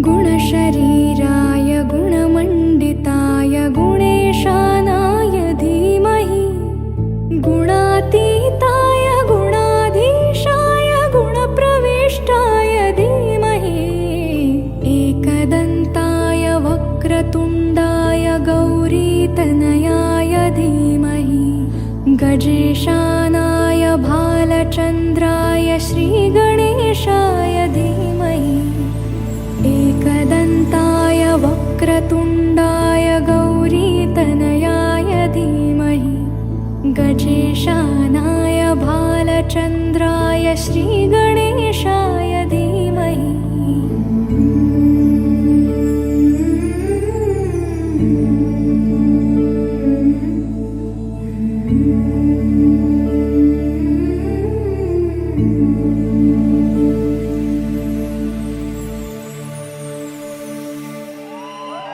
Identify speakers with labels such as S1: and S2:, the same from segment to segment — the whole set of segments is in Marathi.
S1: गुणशरीराय गुणमण्डिताय गुणेशानाय धीमहि गुणातीताय गुणाधीशाय गुणप्रविष्टाय धीमहि एकदन्ताय वक्रतुण्डाय गौरीतनयाय धीमहि गजेशानाय भालचन्द्राय श्रीगणेशाय धीमहि एकदन्ताय वक्रतुण्डाय गौरीतनयाय धीमहि गजेशानाय भालचन्द्राय श्रीगणेशाय धीमहि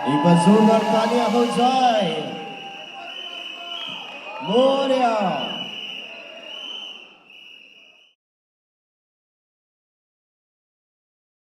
S2: Ipasunar talia Jose Moria.